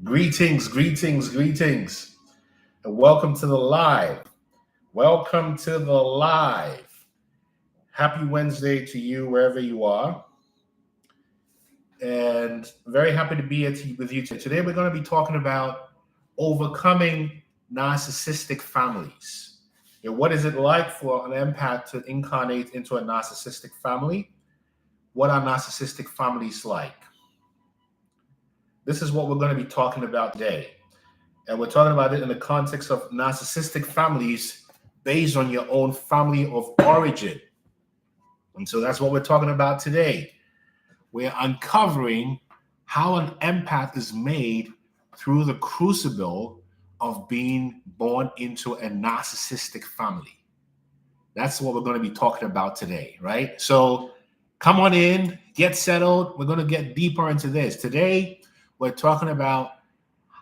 Greetings, greetings, greetings, and welcome to the live. Welcome to the live. Happy Wednesday to you, wherever you are. And very happy to be here with you today. Today, we're going to be talking about overcoming narcissistic families. What is it like for an empath to incarnate into a narcissistic family? What are narcissistic families like? This is what we're going to be talking about today. And we're talking about it in the context of narcissistic families based on your own family of origin. And so that's what we're talking about today. We're uncovering how an empath is made through the crucible of being born into a narcissistic family. That's what we're going to be talking about today, right? So come on in, get settled. We're going to get deeper into this. Today, we're talking about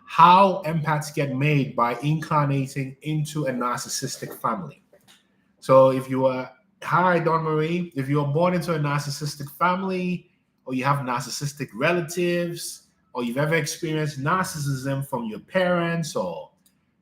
how empaths get made by incarnating into a narcissistic family. So if you are, hi, Don Marie, if you are born into a narcissistic family, or you have narcissistic relatives, or you've ever experienced narcissism from your parents or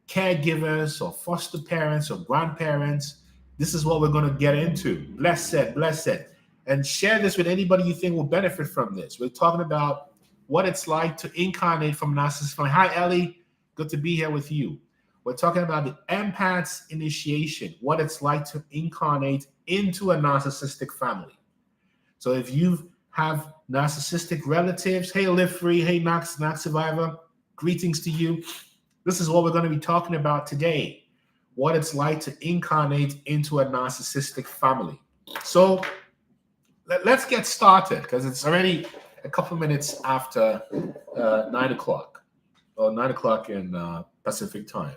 caregivers or foster parents or grandparents, this is what we're going to get into. Blessed. And share this with anybody you think will benefit from this. We're talking about what it's like to incarnate from narcissistic family. Hi, Ellie. Good to be here with you. We're talking about the empath's initiation, what it's like to incarnate into a narcissistic family. So if you have narcissistic relatives, hey, Live Free, hey, Knox Survivor, greetings to you. This is what we're going to be talking about today, what it's like to incarnate into a narcissistic family. So let's get started because it's already a couple minutes after 9 o'clock, or 9 o'clock in Pacific time.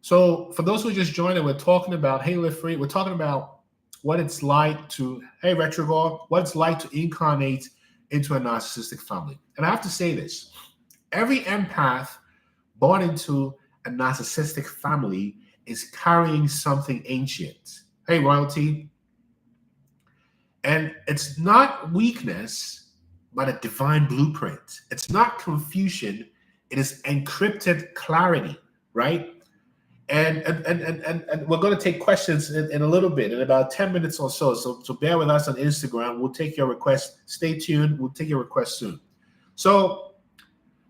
So for those who just joined it, we're talking about, hey, Live Free, we're talking about what it's like to, hey, Retrogore, what it's like to incarnate into a narcissistic family. And I have to say this, every empath born into a narcissistic family is carrying something ancient. Hey, Royalty. And it's not weakness, but a divine blueprint. It's not confusion. It is encrypted clarity, right? And we're going to take questions in a little bit, in about 10 minutes or so. So bear with us on Instagram. We'll take your request. Stay tuned. We'll take your request soon. So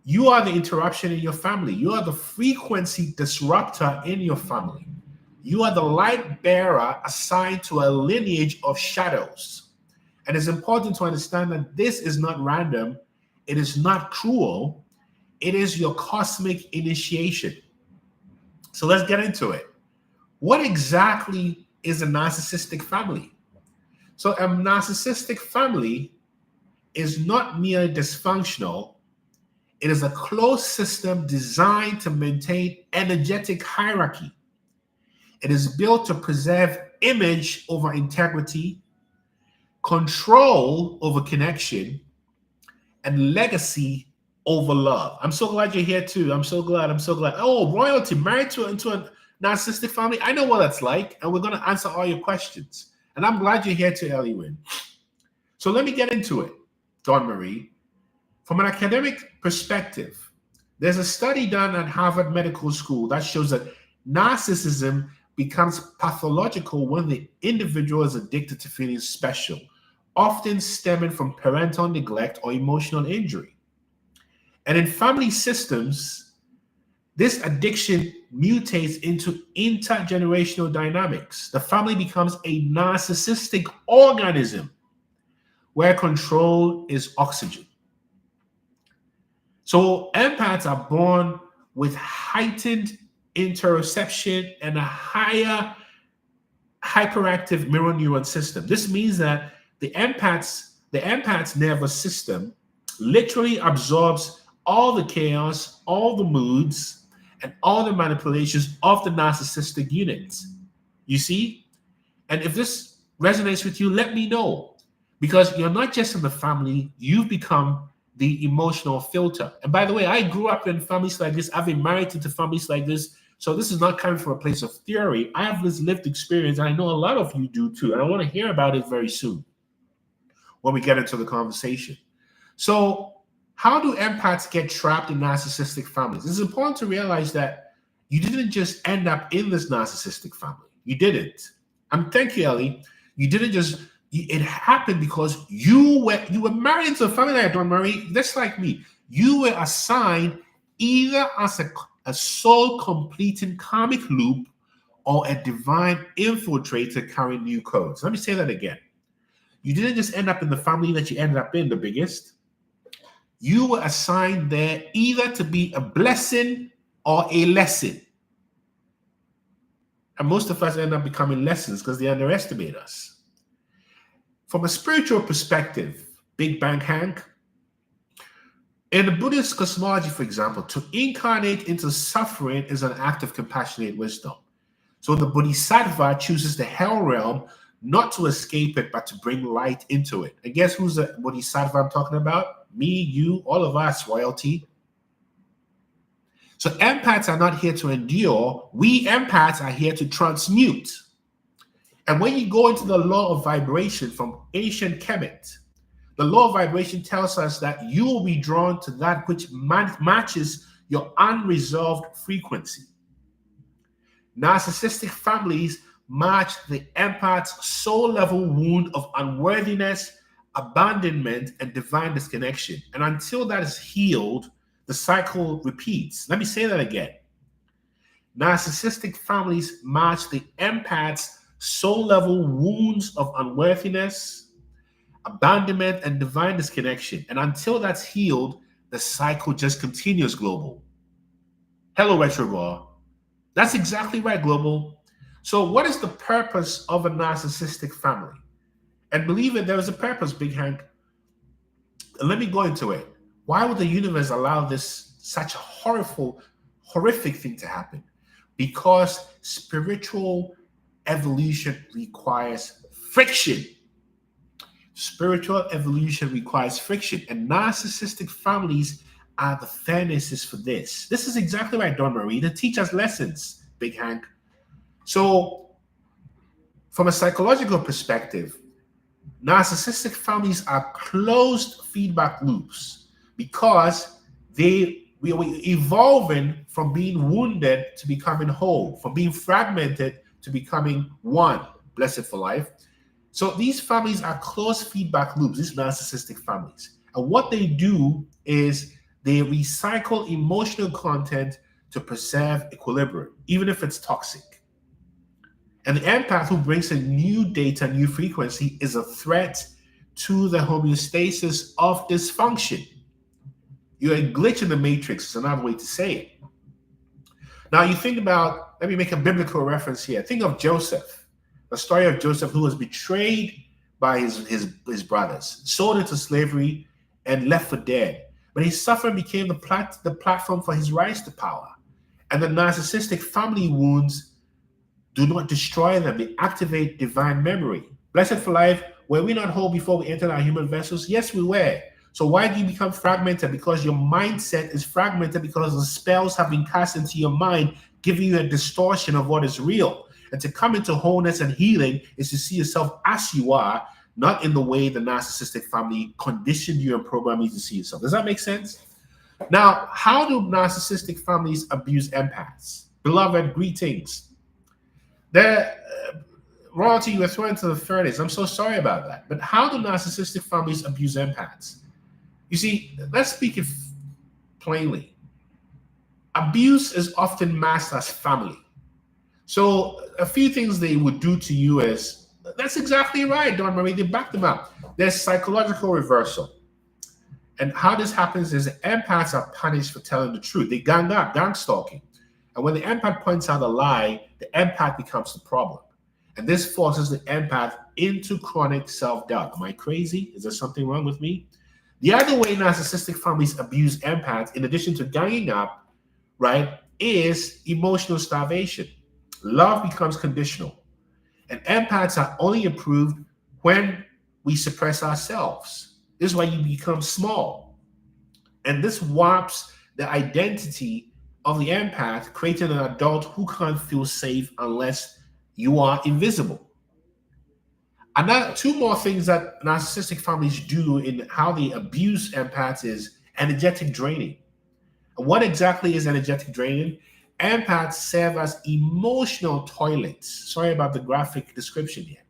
you are the interruption in your family. You are the frequency disruptor in your family. You are the light bearer assigned to a lineage of shadows. And it's important to understand that this is not random. It is not cruel. It is your cosmic initiation. So let's get into it. What exactly is a narcissistic family? So a narcissistic family is not merely dysfunctional. It is a closed system designed to maintain energetic hierarchy. It is built to preserve image over integrity, control over connection, and legacy over love. I'm so glad you're here too. I'm so glad. Oh, Royalty, married into a narcissistic family. I know what that's like, and we're going to answer all your questions. And I'm glad you're here too, Eliwin. So let me get into it, Dawn Marie. From an academic perspective, there's a study done at Harvard Medical School that shows that narcissism becomes pathological when the individual is addicted to feeling special, often stemming from parental neglect or emotional injury. And in family systems, this addiction mutates into intergenerational dynamics. The family becomes a narcissistic organism where control is oxygen. So empaths are born with heightened interoception and a higher hyperactive mirror neuron system. This means that the empath's nervous system literally absorbs all the chaos, all the moods, and all the manipulations of the narcissistic units. You see? And if this resonates with you, let me know. Because you're not just in the family, you've become the emotional filter. And by the way, I grew up in families like this. I've been married into families like this. So this is not coming from a place of theory. I have this lived experience, and I know a lot of you do too. And I want to hear about it very soon when we get into the conversation. So How do empaths get trapped in narcissistic families? It's important to realize that you didn't just end up in this narcissistic family. You didn't. Thank you, Ellie. You didn't just. It happened because you were married into a family that I don't marry. Just like me, you were assigned either as a soul completing karmic loop or a divine infiltrator carrying new codes. Let me say that again. You didn't just end up in the family that you ended up in, the biggest. You were assigned there either to be a blessing or a lesson. And most of us end up becoming lessons because they underestimate us. From a spiritual perspective, Big Bang Hank, in the Buddhist cosmology, for example, to incarnate into suffering is an act of compassionate wisdom. So the Bodhisattva chooses the hell realm not to escape it, but to bring light into it. And guess who's the Bodhisattva I'm talking about? Me, you, all of us, royalty. So empaths are not here to endure. We empaths are here to transmute. And when you go into the law of vibration from ancient Kemet, the law of vibration tells us that you will be drawn to that which matches your unresolved frequency. Narcissistic families match the empath's soul-level wound of unworthiness, abandonment, and divine disconnection. And until that is healed, the cycle repeats. Let me say that again. Narcissistic families match the empath's soul-level wounds of unworthiness, abandonment, and divine disconnection. And until that's healed, the cycle just continues, Global. Hello, Retrobor. That's exactly right, Global. So what is the purpose of a narcissistic family? And believe it, there is a purpose, Big Hank. Let me go into it. Why would the universe allow this such a horrific thing to happen? Because spiritual evolution requires friction. Spiritual evolution requires friction. And narcissistic families are the furnaces for this. This is exactly right, Dawn Marie. They teach us lessons, Big Hank. So, from a psychological perspective, narcissistic families are closed feedback loops because we are evolving from being wounded to becoming whole, from being fragmented to becoming one, blessed for life. So these families are closed feedback loops, these narcissistic families. And what they do is they recycle emotional content to preserve equilibrium, even if it's toxic. And the empath who brings in new data, new frequency, is a threat to the homeostasis of dysfunction. You're a glitch in the matrix, is another way to say it. Now you think about, let me make a biblical reference here. Think of Joseph, the story of Joseph, who was betrayed by his brothers, sold into slavery, and left for dead. But his suffering became the platform for his rise to power. And the narcissistic family wounds do not destroy them. They activate divine memory. Blessed for life, were we not whole before we entered our human vessels? Yes, we were. So why do you become fragmented? Because your mindset is fragmented because the spells have been cast into your mind, giving you a distortion of what is real. And to come into wholeness and healing is to see yourself as you are, not in the way the narcissistic family conditioned you and programmed you to see yourself. Does that make sense? Now, how do narcissistic families abuse empaths? Beloved, greetings. Royalty, you were thrown into the furnace. I'm so sorry about that. But how do narcissistic families abuse empaths? You see, let's speak it plainly. Abuse is often masked as family. So a few things they would do to you is, that's exactly right, Dawn Marie, they back them up. There's psychological reversal. And how this happens is empaths are punished for telling the truth. They gang up, gang stalking. And when the empath points out a lie, the empath becomes the problem. And this forces the empath into chronic self-doubt. Am I crazy? Is there something wrong with me? The other way narcissistic families abuse empaths, in addition to ganging up, right, is emotional starvation. Love becomes conditional. And empaths are only approved when we suppress ourselves. This is why you become small. And this warps the identity of the empath, creating an adult who can't feel safe unless you are invisible. And two more things that narcissistic families do in how they abuse empaths is energetic draining. And what exactly is energetic draining? Empaths serve as emotional toilets. Sorry about the graphic description here.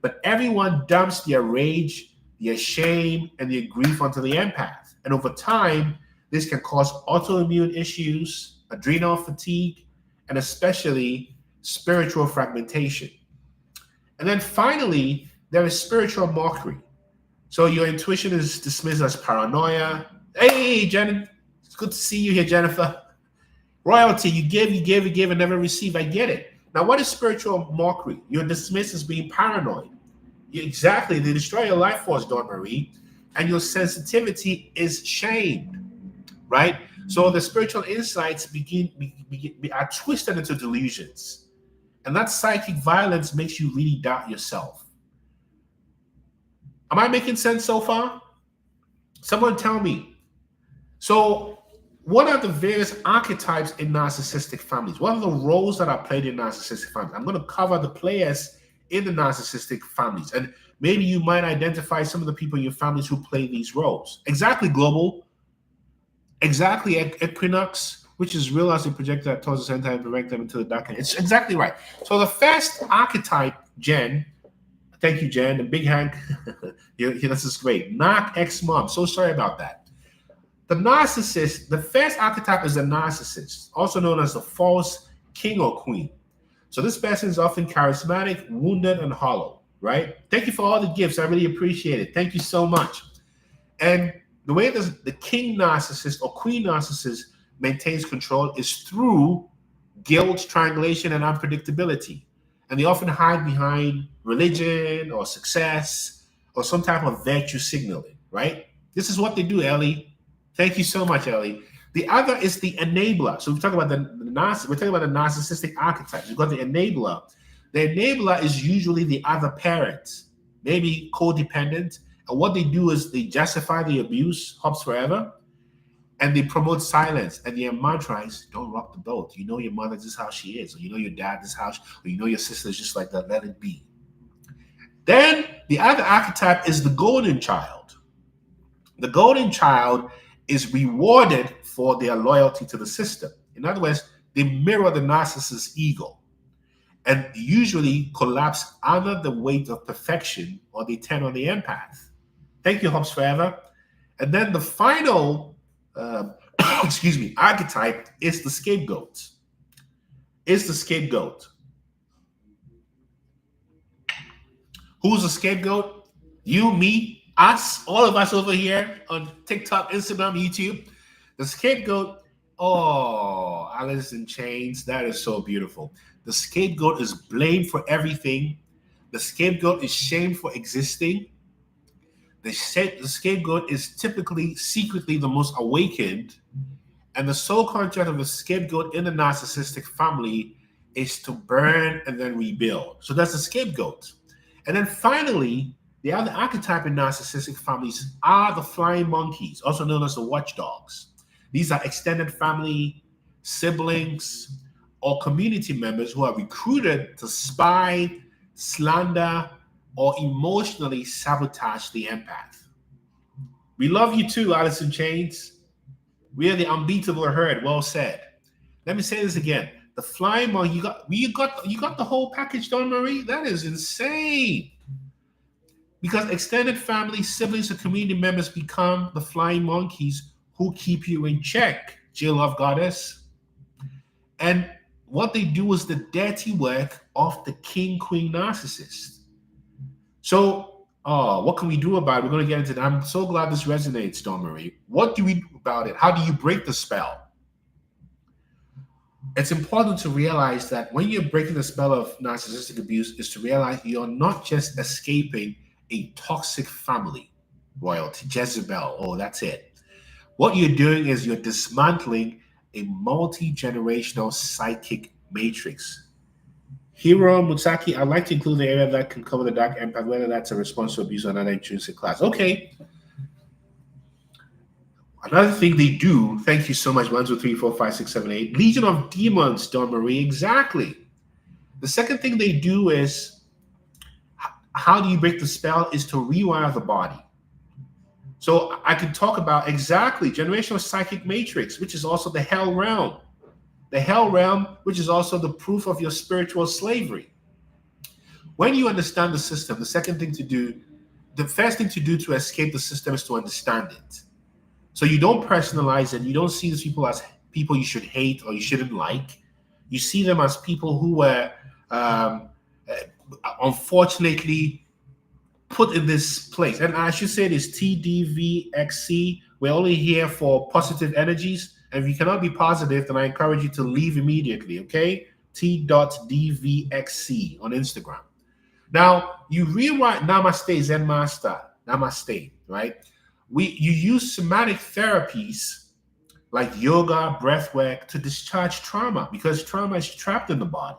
But everyone dumps their rage, their shame, and their grief onto the empath. And over time, this can cause autoimmune issues, adrenal fatigue, and especially spiritual fragmentation. And then finally, there is spiritual mockery. So your intuition is dismissed as paranoia. Hey, Jen, it's good to see you here, Jennifer. Royalty, you give, and never receive. I get it. Now, what is spiritual mockery? You're dismissed as being paranoid. Exactly. They destroy your life force, Dawn Marie, and your sensitivity is shamed, right? So the spiritual insights are twisted into delusions. And that psychic violence makes you really doubt yourself. Am I making sense so far? Someone tell me. So what are the various archetypes in narcissistic families? What are the roles that are played in narcissistic families? I'm going to cover the players in the narcissistic families. And maybe you might identify some of the people in your families who play these roles. Exactly, Global. Exactly, Equinox, which is real as a projector that towards the center and direct them into the darkness. It's exactly right. So the first archetype, Jen, thank you, Jen, and Big Hank, this is great. Knock ex-mom, so sorry about that. The narcissist, the first archetype is the narcissist, also known as the false king or queen. So this person is often charismatic, wounded, and hollow, right? Thank you for all the gifts. I really appreciate it. Thank you so much. And the way the king narcissist or queen narcissist maintains control is through guilt, triangulation, and unpredictability. And they often hide behind religion or success or some type of virtue signaling, right? This is what they do, Ellie. Thank you so much, Ellie. The other is the enabler. So we're talking about we're talking about the narcissistic archetypes. We've got the enabler. The enabler is usually the other parent, maybe codependent. And what they do is they justify the abuse, hops forever, and they promote silence. And their mantra is, don't rock the boat. You know your mother, this is how she is. Or you know your dad, this is how or you know your sister is just like that. Let it be. Then the other archetype is the golden child. The golden child is rewarded for their loyalty to the system. In other words, they mirror the narcissist's ego and usually collapse under the weight of perfection, or they turn on the empath. Thank you, Hops Forever. And then the final, archetype is the scapegoat. Who's the scapegoat? You, me, us, all of us over here on TikTok, Instagram, YouTube. The scapegoat, oh, Alice in Chains, that is so beautiful. The scapegoat is blamed for everything. The scapegoat is shamed for existing. The scapegoat is typically secretly the most awakened. And the sole contract of the scapegoat in the narcissistic family is to burn and then rebuild. So that's the scapegoat. And then finally, the other archetype in narcissistic families are the flying monkeys, also known as the watchdogs. These are extended family, siblings, or community members who are recruited to spy, slander, or emotionally sabotage the empath. We love you too, Alice in Chains. We are the unbeatable herd. Well said. Let me say this again. The flying monkey, you got the whole package, Dawn Marie? That is insane. Because extended family, siblings, and community members become the flying monkeys who keep you in check, Jill Love Goddess. And what they do is the dirty work of the king-queen narcissist. So, what can we do about it? We're going to get into that. I'm so glad this resonates, Dawn Marie. What do we do about it? How do you break the spell? It's important to realize that when you're breaking the spell of narcissistic abuse is to realize you're not just escaping a toxic family, royalty, Jezebel, oh, that's it. What you're doing is you're dismantling a multi-generational psychic matrix. Hiro Mutsaki, I'd like to include the area that can cover the dark empath, whether that's a response to abuse or another intrinsic class. Okay. Another thing they do, thank you so much, 1, 2, 3, 4, 5, 6, 7, 8. Legion of Demons, Dawn Marie, exactly. The second thing they do is, how do you break the spell is to rewire the body. So I could talk about exactly generational psychic matrix, which is also the hell realm. The hell realm, which is also the proof of your spiritual slavery. When you understand the system, the first thing to do to escape the system is to understand it. So you don't personalize it. You don't see these people as people you should hate or you shouldn't like. You see them as people who were um, unfortunately put in this place. And I should say this TDVXC. We're only here for positive energies. And if you cannot be positive, then I encourage you to leave immediately. Okay? T.DVXC on Instagram. Now, you rewrite Namaste Zen Master, Namaste, right? You use somatic therapies like yoga, breath work to discharge trauma because trauma is trapped in the body.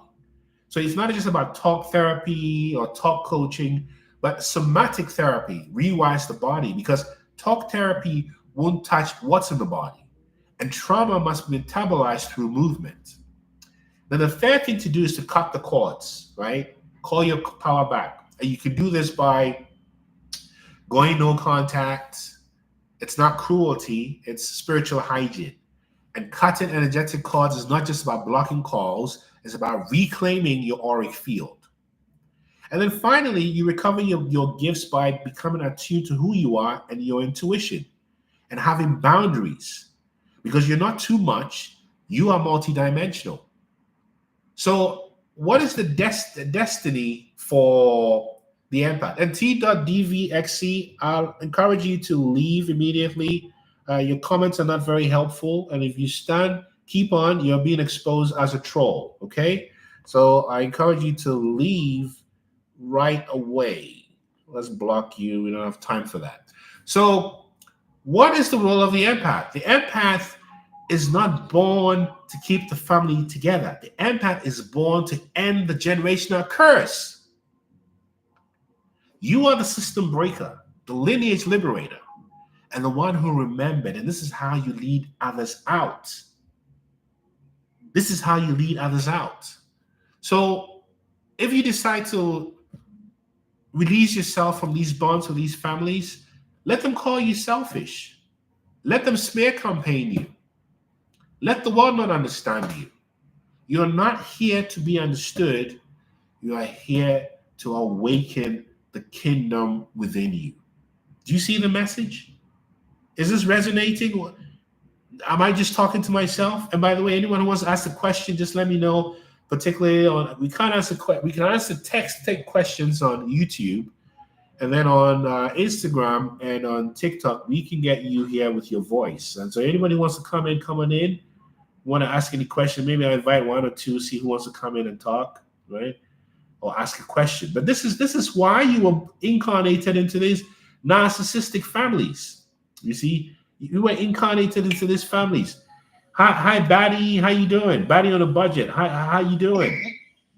So it's not just about talk therapy or talk coaching, but somatic therapy rewires the body because talk therapy won't touch what's in the body. And trauma must be metabolized through movement. Then the third thing to do is to cut the cords, right? Call your power back. And you can do this by going no contact. It's not cruelty, it's spiritual hygiene. And cutting energetic cords is not just about blocking calls, it's about reclaiming your auric field. And then finally, you recover your gifts by becoming attuned to who you are and your intuition and having boundaries because you're not too much, you are multidimensional. So, what is the destiny for the empath? And T.DVXC, I'll encourage you to leave immediately. Your comments are not very helpful. And if you stand, keep on, you're being exposed as a troll. Okay? So, I encourage you to leave right away. Let's block you. We don't have time for that. So, what is the role of the empath? The empath is not born to keep the family together. The empath is born to end the generational curse. You are the system breaker, the lineage liberator, and the one who remembered. And this is how you lead others out. This is how you lead others out. So if you decide to release yourself from these bonds with these families, let them call you selfish. Let them smear campaign you. Let the world not understand you. You're not here to be understood. You are here to awaken the kingdom within you. Do you see the message? Is this resonating? Am I just talking to myself? And by the way, anyone who wants to ask a question, just let me know. Particularly on we can answer text take questions on YouTube, and then on Instagram and on TikTok, we can get you here with your voice. And so anybody who wants to come on in, want to ask any question, maybe I invite one or two, see who wants to come in and talk, right? Or ask a question. But this is why you were incarnated into these narcissistic families. You see, you were incarnated into these families. Hi, Batty. How you doing? Batty on a budget. How you doing?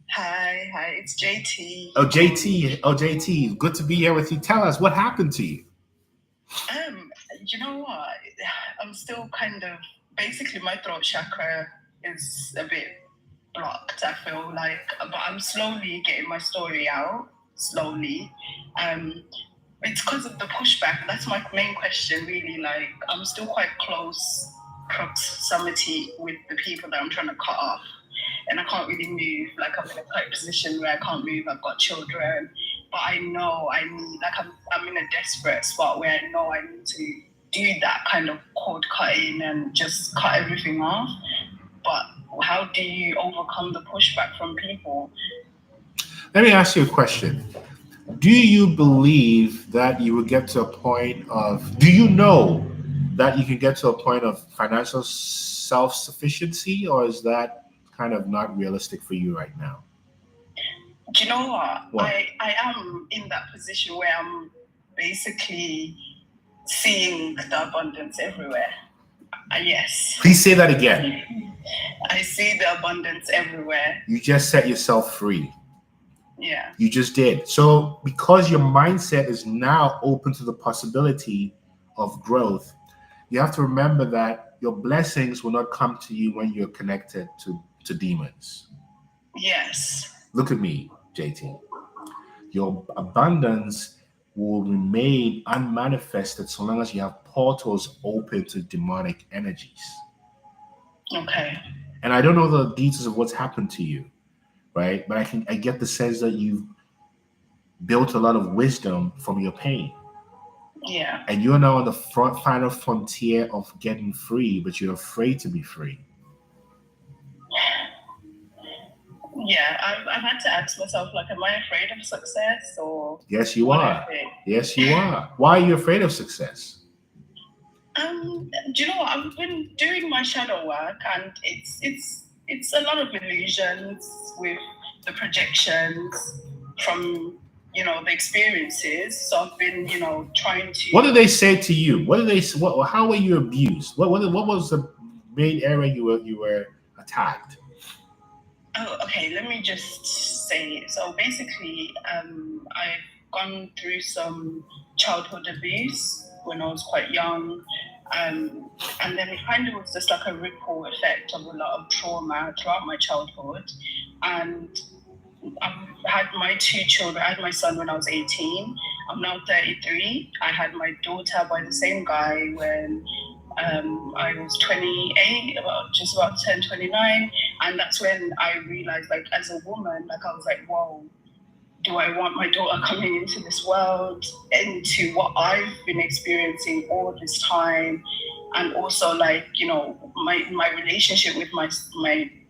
Hi. It's JT. Oh, JT. Good to be here with you. Tell us what happened to you. You know what? I'm still kind of basically my throat chakra is a bit blocked. I feel like, but I'm slowly getting my story out. Slowly. It's because of the pushback. That's my main question, really. Like, I'm still quite close proximity with the people that I'm trying to cut off, and I can't really move. Like, I'm in a tight position where I can't move. I've got children, but I know I need. Like, I'm in a desperate spot where I know I need to do that kind of cord cutting and just cut everything off. But how do you overcome the pushback from people? Let me ask you a question. Do you believe that you will get to a point of, do you know that you can get to a point of financial self-sufficiency, or is that kind of not realistic for you right now? Do you know what? I am in that position where I'm basically seeing the abundance everywhere. Yes. Please say that again. I see the abundance everywhere. You just set yourself free. Yeah. You just did. So because your mindset is now open to the possibility of growth, you have to remember that your blessings will not come to you when you're connected to demons. Yes. Look at me, JT. Your abundance will remain unmanifested so long as you have portals open to demonic energies. Okay. And I don't know the details of what's happened to you, right? But I get the sense that you've built a lot of wisdom from your pain. Yeah. And you're now on the final frontier of getting free, but you're afraid to be free. Yeah, I've had to ask myself, like, am I afraid of success or? Yes, you are. Yes, you are. Why are you afraid of success? Do you know what? I've been doing my shadow work, and it's a lot of illusions with the projections from the experiences. So I've been trying to. What did they say to you? What did they? How were you abused? What was the main area you were attacked? Oh, okay. Let me just say. So basically, I've gone through some childhood abuse when I was quite young. And then it kind of was just like a ripple effect of a lot of trauma throughout my childhood. And I've had my 2 children. I had my son when I was 18. I'm now 33. I had my daughter by the same guy when I was 28, just about to turn 29. And that's when I realized, like, as a woman, like, I was like, whoa, do I want my daughter coming into this world, into what I've been experiencing all this time? And also, like, my relationship with my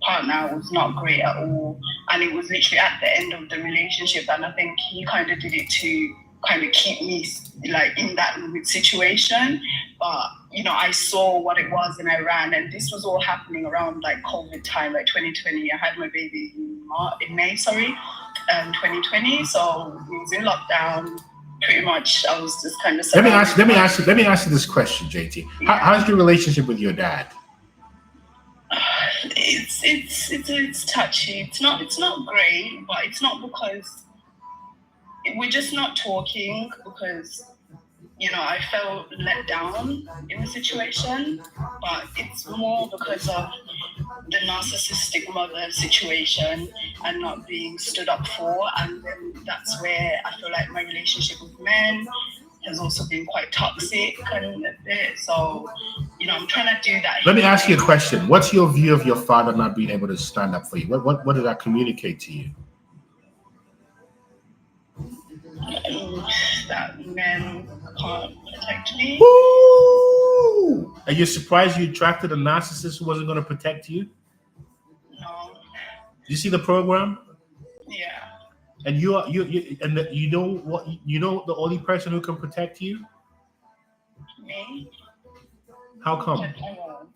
partner was not great at all. And it was literally at the end of the relationship. And I think he kind of did it to kind of keep me, like, in that situation. But, I saw what it was and I ran. And this was all happening around, like, COVID time, like 2020. I had my baby in May, 2020. So we was in lockdown. Pretty much, I was just kind of. Let me ask you this question, JT. Yeah. How's your relationship with your dad? It's touchy. It's not great, but it's not because we're just not talking because I felt let down in the situation, but it's more because of the narcissistic mother situation and not being stood up for. And then that's where I feel like my relationship with men has also been quite toxic and a bit. So, I'm trying to do that. Let me ask you a question. What's your view of your father not being able to stand up for you? What did that communicate to you? That men can't protect me. Woo! Are you surprised you attracted a narcissist who wasn't going to protect you? No. You see the program? Yeah. And you know what? You know the only person who can protect you? Me. How come?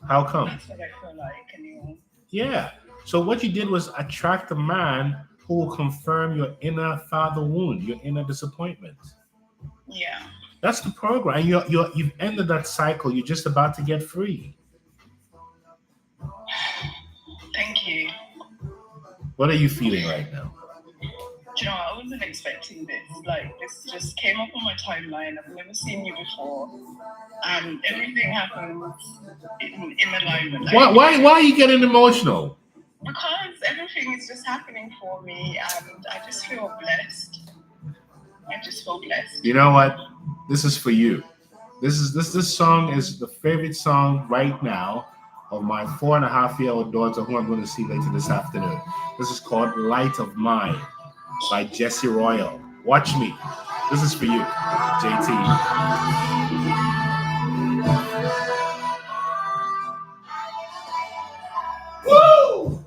How come? That's what I feel like, anyway. Yeah. So what you did was attract a man who will confirm your inner father wound, your inner disappointment. Yeah. That's the program. You've ended that cycle. You're just about to get free. Thank you. What are you feeling right now? I wasn't expecting this. Like, this just came up on my timeline. I've never seen you before. And everything happens in alignment. Like, Why are you getting emotional? Because everything is just happening for me and I just feel blessed. You know what? This is for you. This song is the favorite song right now of my 4.5-year-old daughter, who I'm going to see later this afternoon. This is called Light of Mine by Jessie Royal. Watch me. This is for you, JT. Woo!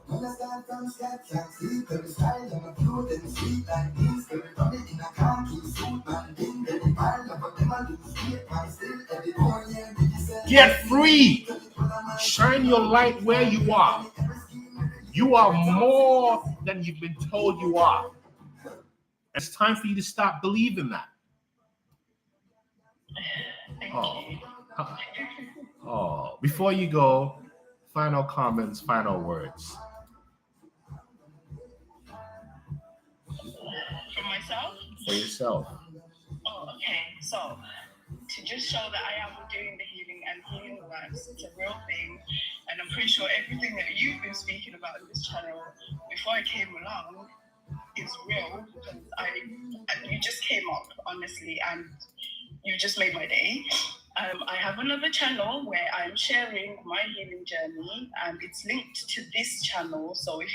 Get free. Shine your light where you are. You are more than you've been told you are. It's time for you to stop believing that. Oh, before you go, final comments, final words. For myself? For yourself. Oh, okay. So, to just show that I am doing the healing works, it's a real thing. And I'm pretty sure everything that you've been speaking about in this channel before I came along is real, because you just came up, honestly, and you just made my day. I have another channel where I'm sharing my healing journey, and it's linked to this channel. So if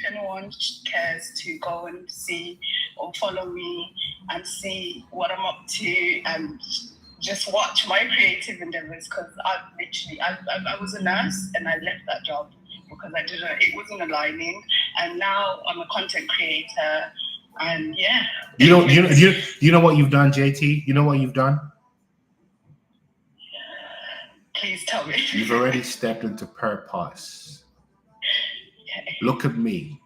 anyone cares to go and see or follow me and see what I'm up to, and just watch my creative endeavors, because I was a nurse and I left that job because it wasn't aligning, and now I'm a content creator, and yeah. You know what you've done, JT? You know what you've done? Please tell me. You've already stepped into purpose. Look at me.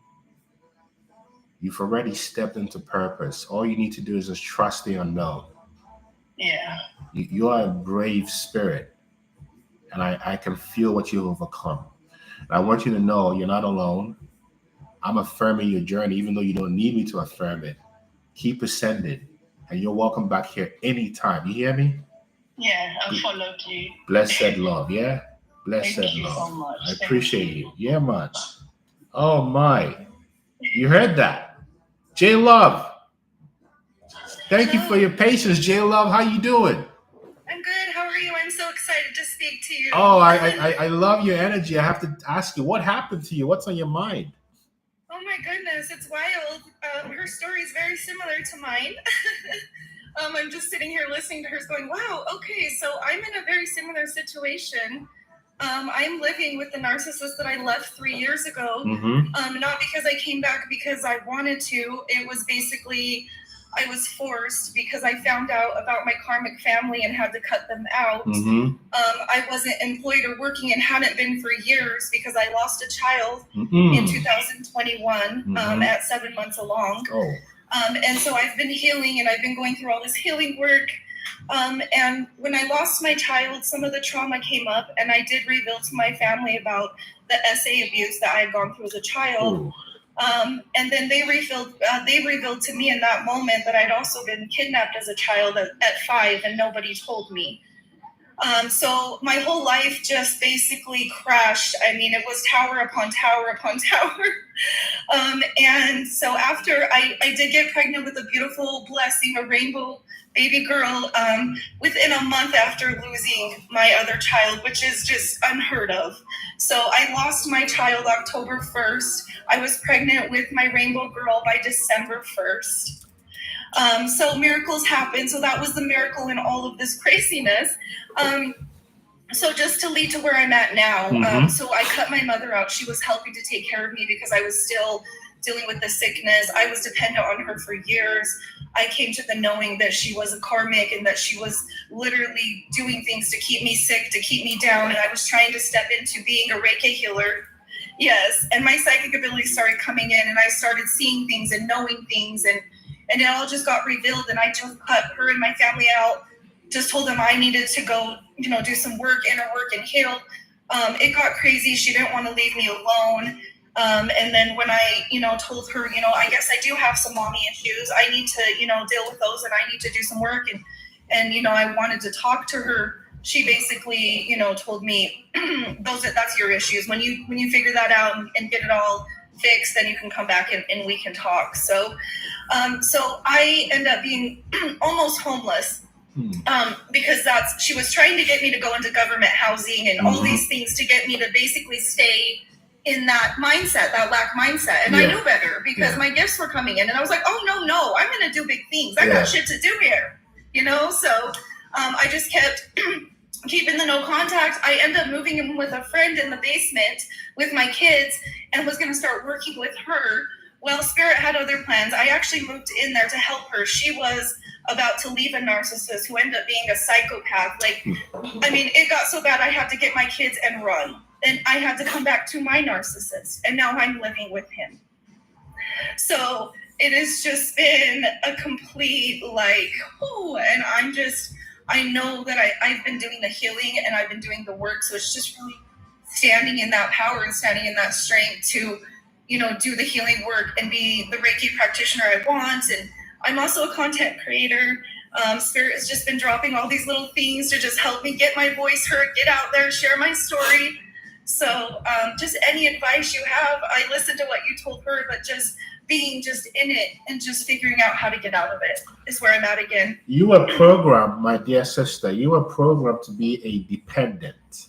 You've already stepped into purpose. All you need to do is just trust the unknown. Yeah. You are a brave spirit, and I can feel what you've overcome. And I want you to know you're not alone. I'm affirming your journey, even though you don't need me to affirm it. Keep ascending, and you're welcome back here anytime. You hear me? Yeah, I followed you. Blessed love, yeah? Blessed Thank you love. so much. I appreciate you. Yeah, man. Oh, my. You heard that. J Love. Thank you for your patience, J Love. How you doing? I'm good. How are you? I'm so excited to speak to you. Oh, I love your energy. I have to ask you, what happened to you? What's on your mind? Oh my goodness, it's wild. Her story is very similar to mine. I'm just sitting here listening to her going, wow, okay, so I'm in a very similar situation. I'm living with the narcissist that I left 3 years ago. Not because I came back because I wanted to. It was basically, I was forced because I found out about my karmic family and had to cut them out. I wasn't employed or working and hadn't been for years because I lost a child in 2021 at 7 months along. And so I've been healing, and I've been going through all this healing work. And when I lost my child, some of the trauma came up, and I did reveal to my family about the SA abuse that I had gone through as a child. And then they revealed to me in that moment that I'd also been kidnapped as a child at 5, and nobody told me. So my whole life just basically crashed. I mean, it was tower upon tower upon tower. And so after I did get pregnant with a beautiful blessing, a rainbow baby girl, within a month after losing my other child, which is just unheard of. So I lost my child October 1st. I was pregnant with my rainbow girl by December 1st. So miracles happen. So that was the miracle in all of this craziness. So just to lead to where I'm at now, so I cut my mother out. She was helping to take care of me because I was still dealing with the sickness. I was dependent on her for years. I came to the knowing that she was a karmic and that she was literally doing things to keep me sick, to keep me down. And I was trying to step into being a Reiki healer. Yes. And my psychic abilities started coming in, and I started seeing things and knowing things, and it all just got revealed. And I just cut her and my family out, just told them I needed to go, do some work, inner work, and heal. It got crazy. She didn't want to leave me alone. And then when I, told her, I guess I do have some mommy issues. I need to, deal with those, and I need to do some work. And I wanted to talk to her. She basically, told me, that's your issues. When you figure that out and get it all fixed, then you can come back and we can talk. So I end up being almost homeless. Because she was trying to get me to go into government housing and all these things to get me to basically stay in that mindset, that lack mindset. And I knew better because my gifts were coming in, and I was like, oh, no, I'm going to do big things. I got shit to do here, So I just kept keeping the no contact. I ended up moving in with a friend in the basement with my kids and was going to start working with her. Well, Spirit had other plans. I actually moved in there to help her. She was about to leave a narcissist who ended up being a psychopath. It got so bad I had to get my kids and run. And I had to come back to my narcissist. And now I'm living with him. So it has just been a complete and I know that I've been doing the healing and I've been doing the work. So it's just really standing in that power and standing in that strength to do the healing work and be the Reiki practitioner I want. And I'm also a content creator. Spirit has just been dropping all these little things to just help me get my voice heard, get out there, share my story. So just any advice you have, I listened to what you told her, but just being just in it and just figuring out how to get out of it is where I'm at again. You were programmed, my dear sister, you were programmed to be a dependent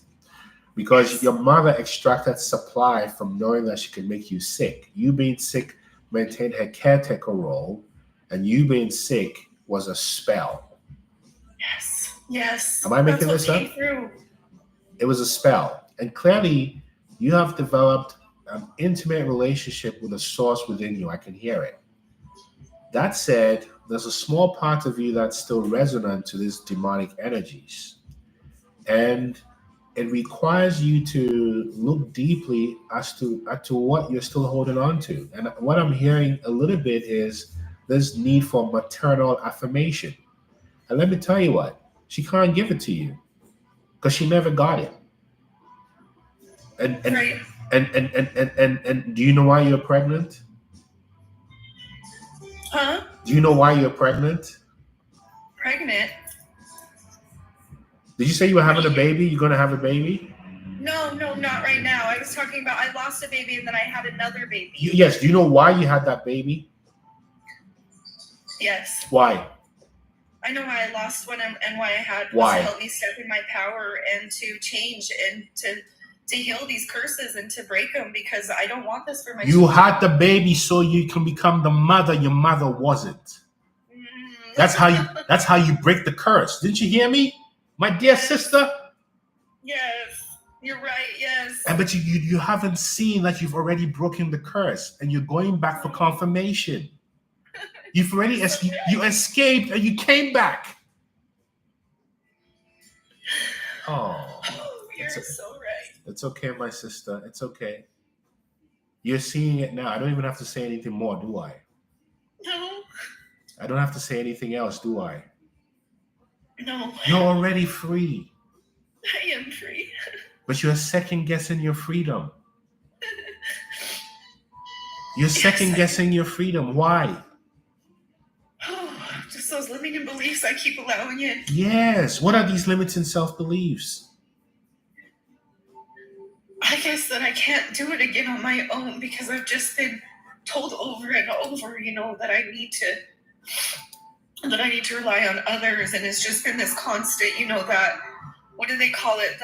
because your mother extracted supply from knowing that she could make you sick. You being sick maintained her caretaker role, and you being sick was a spell. Yes. Am I making this up? It was a spell. And clearly, you have developed an intimate relationship with a source within you. I can hear it. That said, there's a small part of you that's still resonant to these demonic energies. And it requires you to look deeply as to what you're still holding on to. And what I'm hearing a little bit is this need for maternal affirmation. And let me tell you what, she can't give it to you because she never got it. And right. And do you know why you're pregnant? Huh? Do you know why you're pregnant? Pregnant? Did you say you were having a baby? You're going to have a baby? No, not right now. I was talking about I lost a baby and then I had another baby. Yes. Do you know why you had that baby? Yes. Why? I know why I lost one and why I had why? To help me step in my power and to change and to heal these curses and to break them because I don't want this for my children. Had the baby so you can become the mother your mother wasn't. That's how you break the curse. Didn't you hear me? My dear sister? Yes, you're right, yes. But you haven't seen that you've already broken the curse and you're going back for confirmation. You've already you escaped and you came back. Oh, you're so right. It's okay, my sister. It's okay. You're seeing it now. I don't even have to say anything more, do I? No. I don't have to say anything else, do I? No. You're already free. I am free. But you're second guessing your freedom. You're second guessing your freedom. Why? Just those limiting beliefs I keep allowing in. Yes. What are these limiting self-beliefs? I guess that I can't do it again on my own because I've just been told over and over, that I need to rely on others, and it's just been this constant, that, what do they call it?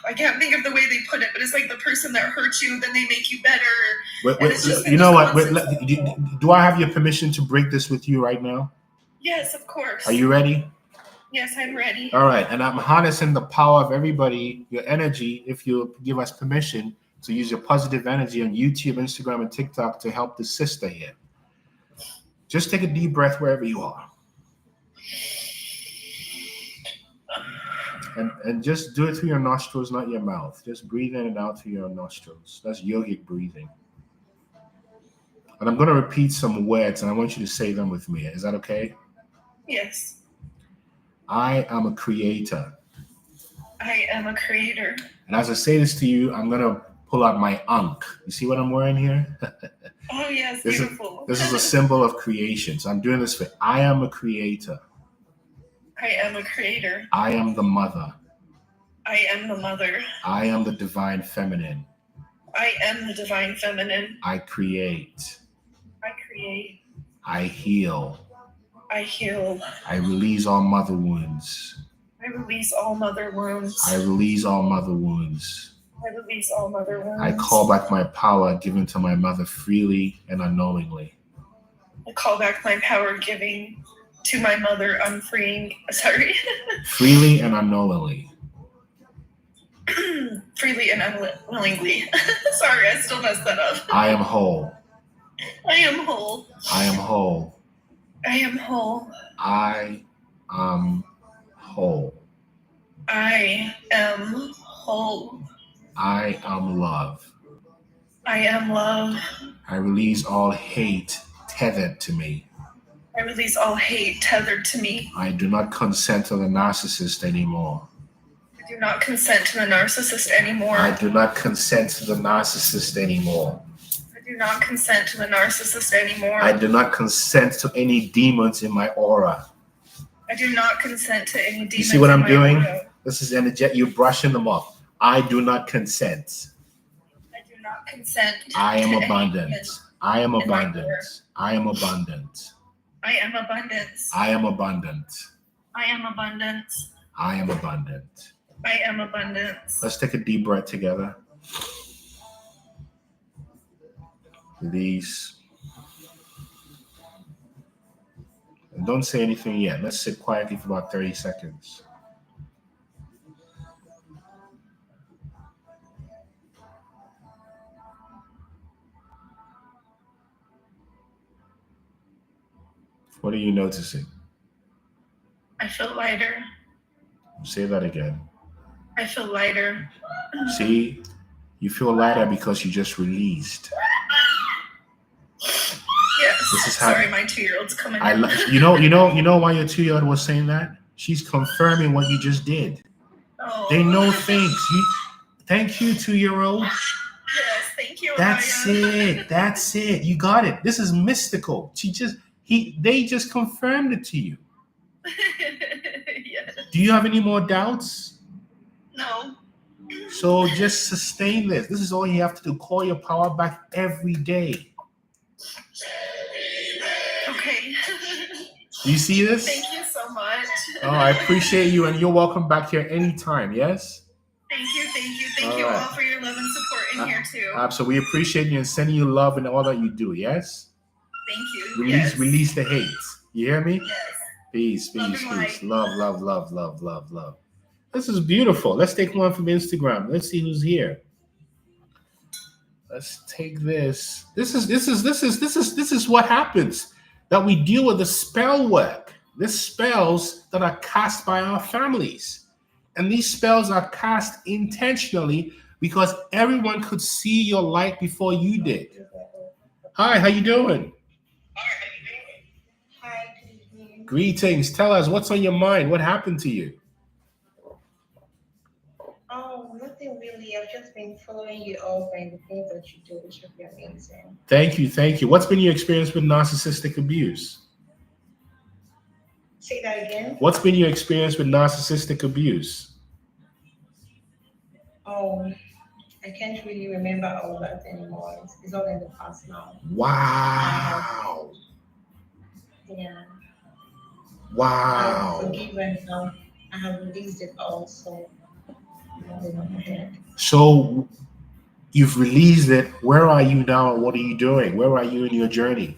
I can't think of the way they put it, but it's like the person that hurts you, then they make you better. You know what? Do I have your permission to break this with you right now? Yes, of course. Are you ready? Yes, I'm ready. All right, and I'm harnessing the power of everybody, your energy, if you give us permission to use your positive energy on YouTube, Instagram, and TikTok to help the sister here. Just take a deep breath wherever you are. And just do it through your nostrils, not your mouth. Just breathe in and out through your nostrils. That's yogic breathing. And I'm going to repeat some words, and I want you to say them with me. Is that okay? Yes. I am a creator. I am a creator. And as I say this to you, I'm going to pull out my ankh. You see what I'm wearing here? Oh, yes, beautiful. This is a symbol of creation. So I'm doing this for I am a creator. I am a creator. I am the mother. I am the mother. I am the divine feminine. I am the divine feminine. I create. I create. I heal. I heal. I release all mother wounds. I release all mother wounds. I release all mother wounds. I release all mother wounds. I call back my power given to my mother freely and unknowingly. I call back my power giving to my mother freely and unknowingly. Freely and unwillingly. Sorry, I still messed that up. I am whole. I am whole. I am whole. I am whole. I am whole. I am whole. I am love. I am love. I release all hate tethered to me. I release all hate tethered to me. I do not consent to the narcissist anymore. I do not consent to the narcissist anymore. I do not consent to the narcissist anymore. I do not consent to the narcissist anymore. I do not consent to any demons in my aura. I do not consent to any demons. You see what I'm doing? Aura. This is energetic. You're brushing them off. I do not consent. I do not consent. I am abundant. I am in my abundant. I am abundant. I am abundance. I am abundant. I am abundance. I am abundant. I am abundance. Let's take a deep breath together. Release. And don't say anything yet. Let's sit quietly for about 30 seconds. What are you noticing? I feel lighter. Say that again. I feel lighter. See, you feel lighter because you just released. Yes. This is how- Sorry, my 2-year-old's coming. You know why your 2-year-old was saying that? She's confirming what you just did. Oh. They know things. Thank you, 2-year-old. Yes, thank you. That's Ryan. it. That's it. You got it. This is mystical. They just confirmed it to you. Yes. Do you have any more doubts? No. So just sustain this. This is all you have to do. Call your power back every day. Okay. Do you see this? Thank you so much. Oh, I appreciate you, and you're welcome back here anytime. Yes. Thank you. Thank All you right. all for your love and support in here too. So we appreciate you and sending you love and all that you do. Yes. Thank you. Release the hate. You hear me? Yes. Peace, Love peace, and peace. light. Love. This is beautiful. Let's take one from Instagram. Let's see who's here. Let's take this. This is what happens. That we deal with the spell work. The spells that are cast by our families. And these spells are cast intentionally because everyone could see your light before you did. Hi, how you doing? Hi. Greetings. Tell us what's on your mind. What happened to you? Oh, nothing really. I've just been following you up and the things that you do, which have been amazing. Thank you. What's been your experience with narcissistic abuse? Say that again. What's been your experience with narcissistic abuse? Oh, I can't really remember all that anymore. It's all in the past now. Wow. Yeah. Wow. I'm forgiven now. I have released it all, so So you've released it. Where are you now and what are you doing? Where are you in your journey?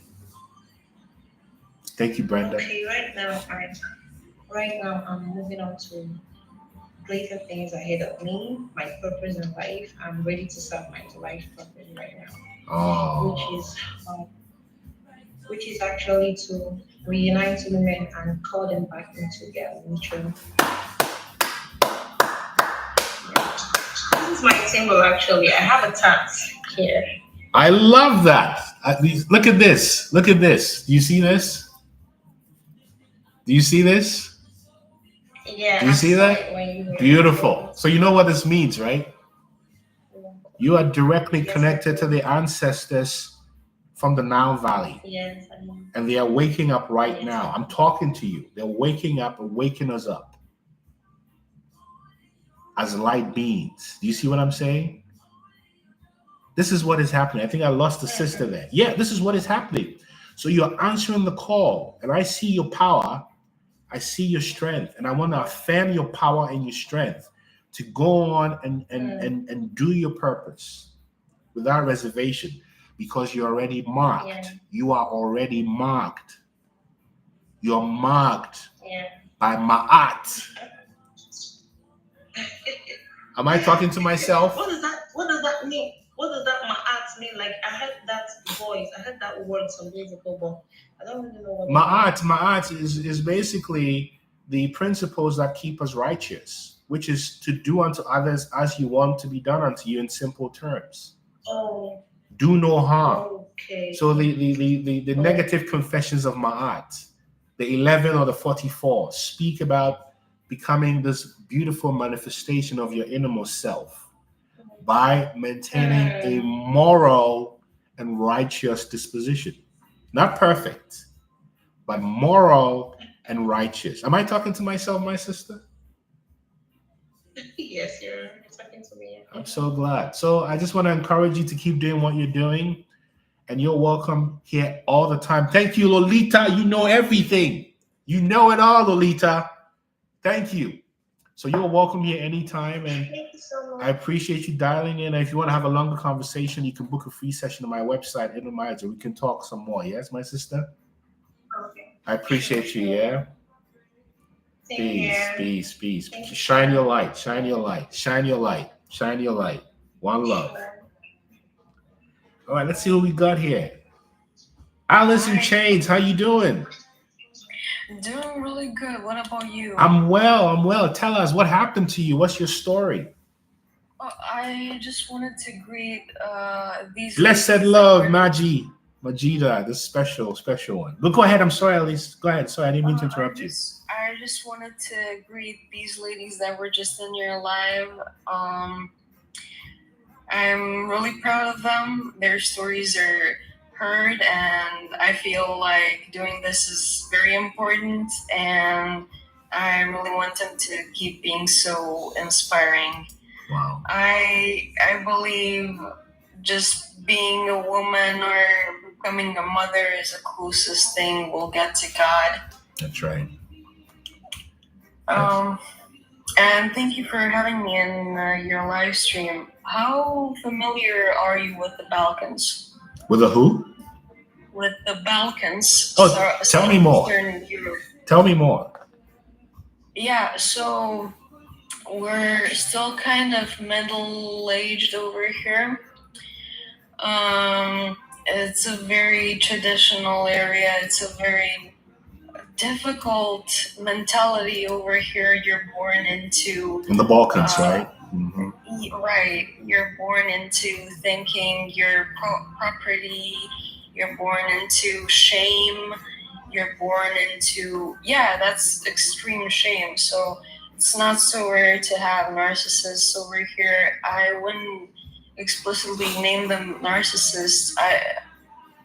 Thank you, Brenda. Okay, right now I'm moving on to greater things ahead of me, my purpose in life. I'm ready to serve my life purpose right now. Oh. Which is actually to reunite women and call them back into their nature. This is my symbol actually. I have a task here. I love that. Look at this. Do you see this? Yeah. Do you see that? Beautiful. So you know what this means, right? You are directly connected to the ancestors from the Nile Valley. Yes, I know. And they are waking up right now. I'm talking to you. They're waking up and waking us up as light beings. Do you see what I'm saying? This is what is happening. I think I lost a sister there. Yeah, this is what is happening. So you're answering the call, and I see your power. I see your strength, and I want to affirm your power and your strength to go on and do your purpose without reservation because you're already marked. Yeah. You are already marked. You're marked by Ma'at. Am I talking to myself? What does that mean? What does that Ma'at mean? Like I heard that voice, I heard that word some days ago, but I don't really know what Ma'at is basically the principles that keep us righteous, which is to do unto others as you want to be done unto you in simple terms. Oh. Do no harm. Okay. So the negative confessions of Ma'at, the 11 or the 44, speak about becoming this beautiful manifestation of your innermost self by maintaining a moral and righteous disposition. Not perfect, but moral and righteous. Am I talking to myself, my sister? Yes, you're talking to me. I'm so glad. So I just want to encourage you to keep doing what you're doing and you're welcome here all the time. Thank you, Lolita. You know everything. You know it all, Lolita. Thank you. So you're welcome here anytime, and Thank you so I much. appreciate you dialing in. If you want to have a longer conversation, you can book a free session on my website, Indomaja. We can talk some more. Yes, my sister? Okay. I appreciate you, yeah? Same Peace, here. peace, peace. Thank you. Shine your light, shine your light, shine your light, shine your light. One love. Sure. All right, let's see what we got here. Alice in Hi. Chains, how you doing? Doing really good. What about you? I'm well. Tell us, what happened to you? What's your story? I just wanted to greet these Blessed ladies that love, were- Majida, this special one. But go ahead, I'm sorry, Alice. Go ahead. Sorry, I didn't mean to interrupt you. I just wanted to greet these ladies that were just in your live. I'm really proud of them. Their stories are heard, and I feel like doing this is very important, and I really want them to keep being so inspiring. Wow. I believe just being a woman or becoming a mother is the closest thing we'll get to God. That's right. And thank you for having me in your live stream. How familiar are you with the Balkans? With a who? With the Balkans. Oh, tell me more. Southern Europe. Tell me more. Yeah, so we're still kind of middle-aged over here. It's a very traditional area. It's a very difficult mentality over here. You're born into In the Balkans, right? Mm-hmm. right. You're born into thinking you're property. You're born into shame. You're born into that's extreme shame. So it's not so rare to have narcissists over here. I wouldn't explicitly name them narcissists.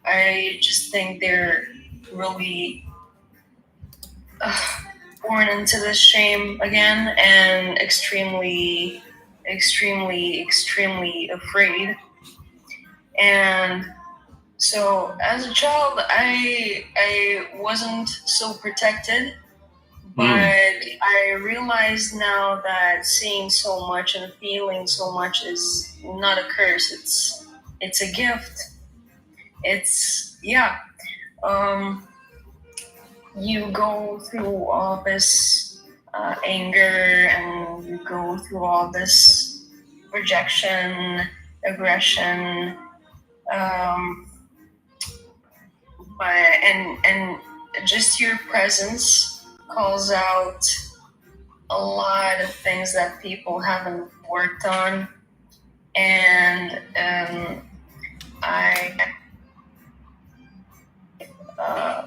I just think they're really born into this shame again, and extremely afraid. And so as a child, I wasn't so protected, but I realize now that seeing so much and feeling so much is not a curse. It's a gift. It's you go through all this anger, and you go through all this rejection, aggression, and just your presence calls out a lot of things that people haven't worked on, and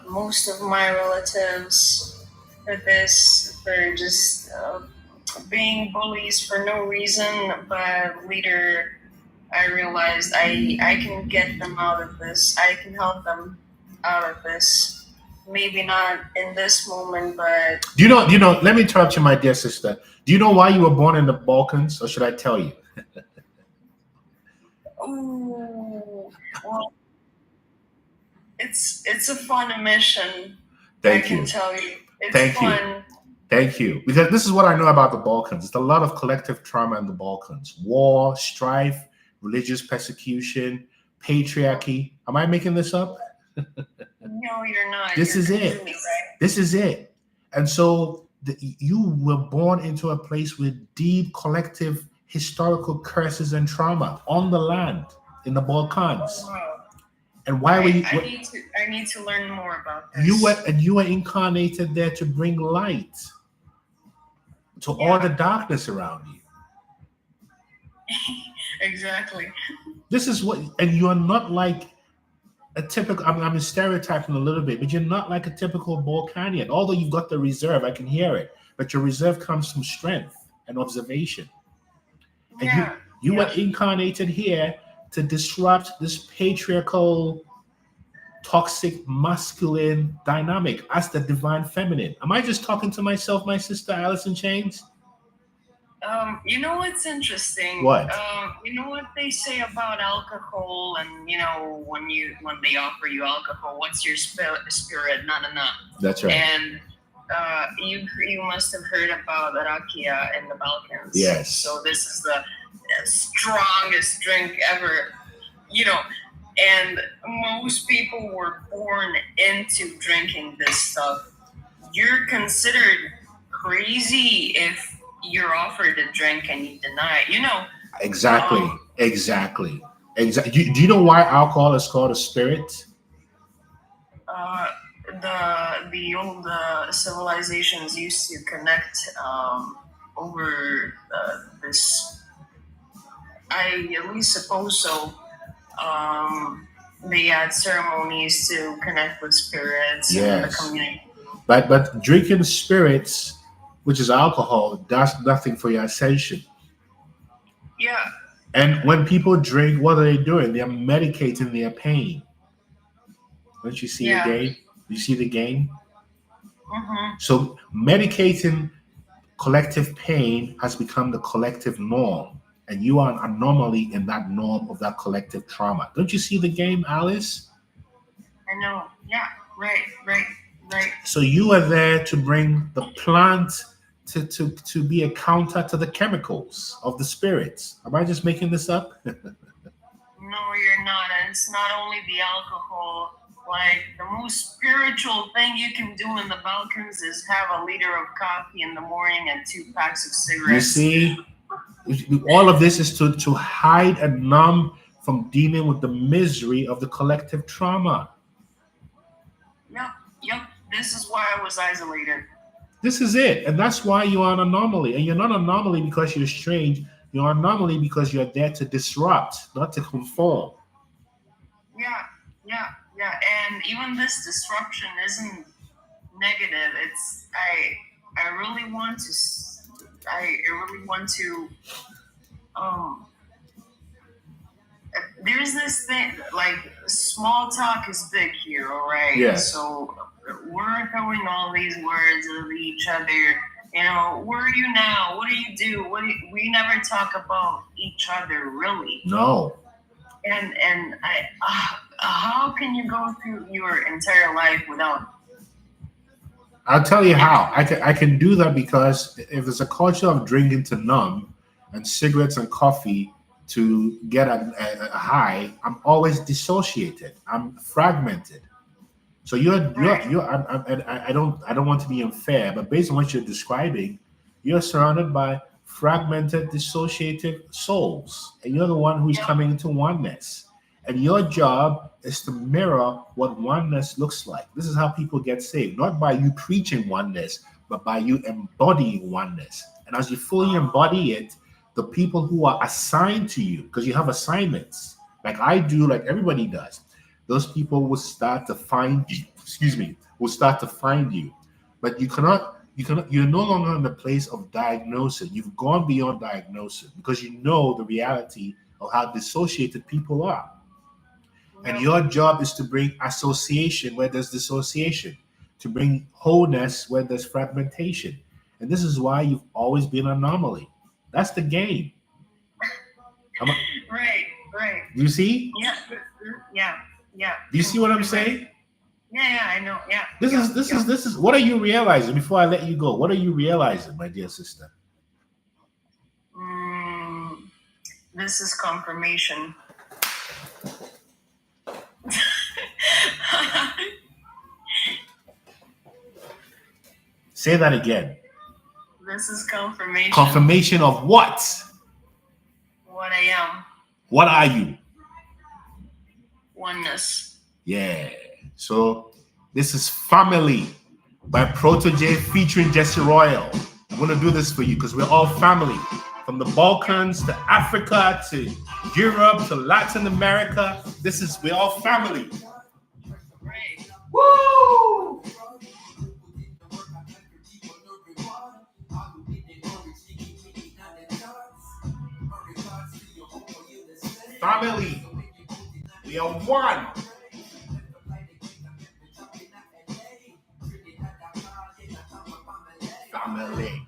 most of my relatives for just being bullies for no reason, but later I realized I can get them out of this. I can help them out of this. Maybe not in this moment, but Do you know, let me interrupt you, my dear sister. Do you know why you were born in the Balkans, or should I tell you? ooh, well, it's a fun mission. Thank I can you. tell you. It's Thank you. fun. Thank you. Because this is what I know about the Balkans. It's a lot of collective trauma in the Balkans. War, strife, religious persecution, patriarchy. Am I making this up? No, you're not. This You're is it. completely right. This is it. And so you were born into a place with deep collective historical curses and trauma on the land in the Balkans. Wow. And why were you? I need to learn more about this. You were incarnated there to bring light to all the darkness around you. Exactly. This is what, and you're not like a typical. I'm stereotyping a little bit, but you're not like a typical Balkanian. Although you've got the reserve, I can hear it. But your reserve comes from strength and observation. And you were incarnated here to disrupt this patriarchal, toxic, masculine dynamic as the divine feminine. Am I just talking to myself, my sister Alice in Chains? You know what's interesting? What? You know what they say about alcohol, and you know when they offer you alcohol, what's your spirit? Na na na. That's right. And you must have heard about rakia in the Balkans. Yes. So this is the strongest drink ever. You know, and most people were born into drinking this stuff. You're considered crazy if you're offered a drink and you deny it. You know. Exactly. Exactly. Do you know why alcohol is called a spirit? The old civilizations used to connect over this. I at least suppose so. They had ceremonies to connect with spirits in the community. But drinking spirits, which is alcohol, does nothing for your ascension. Yeah. And when people drink, what are they doing? They're medicating their pain. Don't you see the game? You see the game? Mm-hmm. So medicating collective pain has become the collective norm. And you are an anomaly in that norm of that collective trauma. Don't you see the game, Alice? I know. Yeah. Right. So you are there to bring the plant to be a counter to the chemicals of the spirits. Am I just making this up? No, you're not. And it's not only the alcohol. Like, the most spiritual thing you can do in the Balkans is have a liter of coffee in the morning and 2 packs of cigarettes. You see, all of this is to hide and numb from dealing with the misery of the collective trauma. Yep. This is why I was isolated. This is it. And that's why you are an anomaly. And you're not an anomaly because you're strange. You're an anomaly because you're there to disrupt, not to conform. Yeah. And even this disruption isn't negative. It's I really want to there's this thing, like, small talk is big here, all right? Yes. So we're throwing all these words at each other. You know, where are you now? What do you do? We never talk about each other, really. No. And how can you go through your entire life without? I'll tell you how. I can do that because if there's a culture of drinking to numb and cigarettes and coffee to get a high, I'm always dissociated. I'm fragmented. So I don't want to be unfair, but based on what you're describing, you're surrounded by fragmented, dissociated souls, and you're the one who's coming into oneness. And your job is to mirror what oneness looks like. This is how people get saved, not by you preaching oneness, but by you embodying oneness. And as you fully embody it, the people who are assigned to you, because you have assignments, like I do, like everybody does, those people will start to find you. Will start to find you. But you're no longer in the place of diagnosing. You've gone beyond diagnosis because you know the reality of how dissociated people are. And your job is to bring association where there's dissociation, to bring wholeness where there's fragmentation. And this is why you've always been an anomaly. That's the game. Right. Do you see? Yeah. Do you see what I'm saying? Yeah, I know. Yeah. This is what are you realizing before I let you go? What are you realizing, my dear sister? This is confirmation. Say that again. This is confirmation. Confirmation of what? What I am. What are you? Oneness. Yeah. So this is Family by Protege featuring Jessie Royal. I'm going to do this for you because we're all family. From the Balkans to Africa to Europe to Latin America. We're all family. Right. Woo! Family. We are one. Family.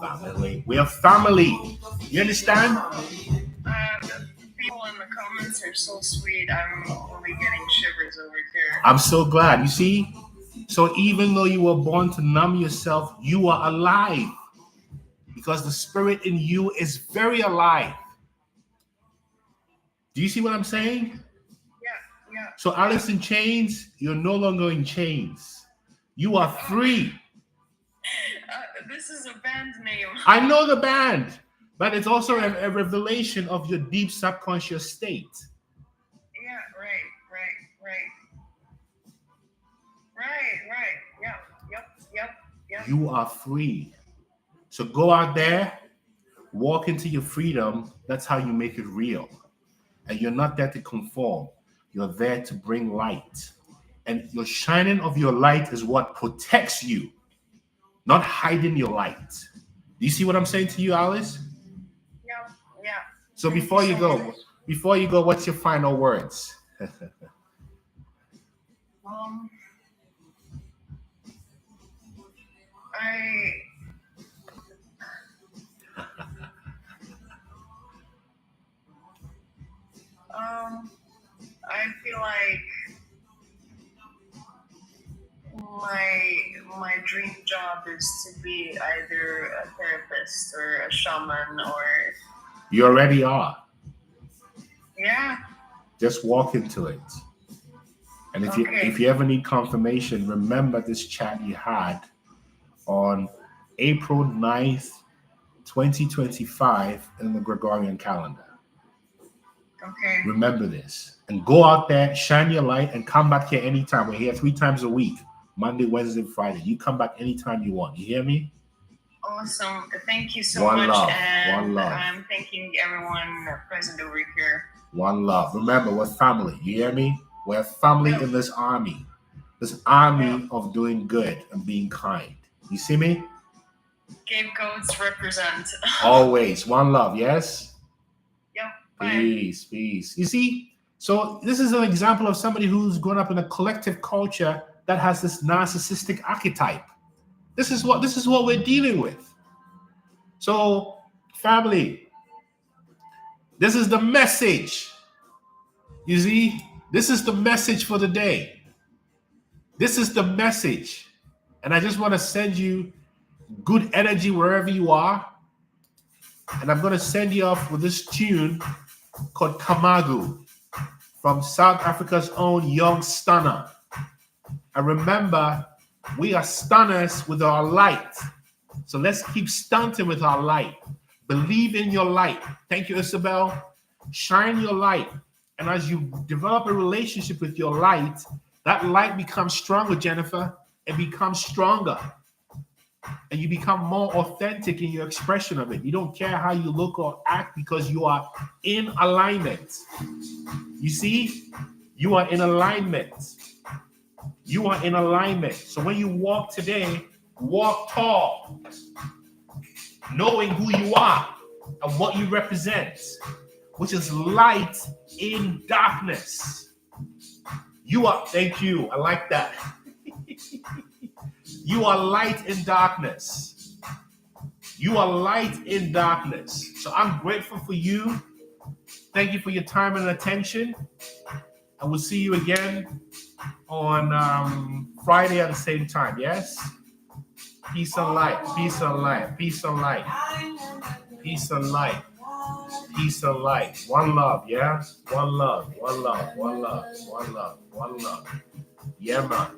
Family. We are family. You understand? People in the comments are so sweet. I'm only getting shivers over here. I'm so glad. You see? So even though you were born to numb yourself, you are alive. Because the spirit in you is very alive. Do you see what I'm saying? Yeah. So Alice in Chains, you're no longer in chains. You are free. This is a band name. I know the band, but it's also a revelation of your deep subconscious state. Yeah, right. Yep. You are free. So go out there, walk into your freedom. That's how you make it real. And you're not there to conform. You're there to bring light. And your shining of your light is what protects you, not hiding your light. Do you see what I'm saying to you, Alice? Yeah. So before you go, what's your final words? I feel like my dream job is to be either a therapist or a shaman or... You already are. Yeah. Just walk into it. And if you ever need confirmation, remember this chat you had on April 9th, 2025 in the Gregorian calendar. Okay. Remember this. And go out there, shine your light, and come back here anytime. We're here 3 times a week. Monday, Wednesday, Friday. You come back anytime you want. You hear me? Awesome. Thank you so One much. love. And One love. I'm thanking everyone present over here. One love. Remember, we're family. You hear me? We're family in this army. This army of doing good and being kind. You see me? Scapegoats represent. Always. One love, yes? Yep. Peace. You see? So this is an example of somebody who's grown up in a collective culture that has this narcissistic archetype. This is what we're dealing with. So, family, this is the message. You see, this is the message for the day. This is the message. And I just want to send you good energy wherever you are. And I'm going to send you off with this tune called Kamagu from South Africa's own Young Stunner. And remember, we are stunners with our light. So let's keep stunting with our light. Believe in your light. Thank you, Isabel. Shine your light. And as you develop a relationship with your light, that light becomes stronger, Jennifer. It becomes stronger. And you become more authentic in your expression of it. You don't care how you look or act because you are in alignment. You see? You are in alignment. You are in alignment. So when you walk today, walk tall, knowing who you are and what you represent, which is light in darkness. You are, thank you, I like that. You are light in darkness. You are light in darkness. So I'm grateful for you. Thank you for your time and attention. And we'll see you again on Friday at the same time, yes? Peace and light, peace and light, peace and light, peace and light, peace and light. One love, yeah? One love, one love, one love, one love, one love. Yeah, man.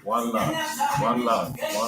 One love, one love, one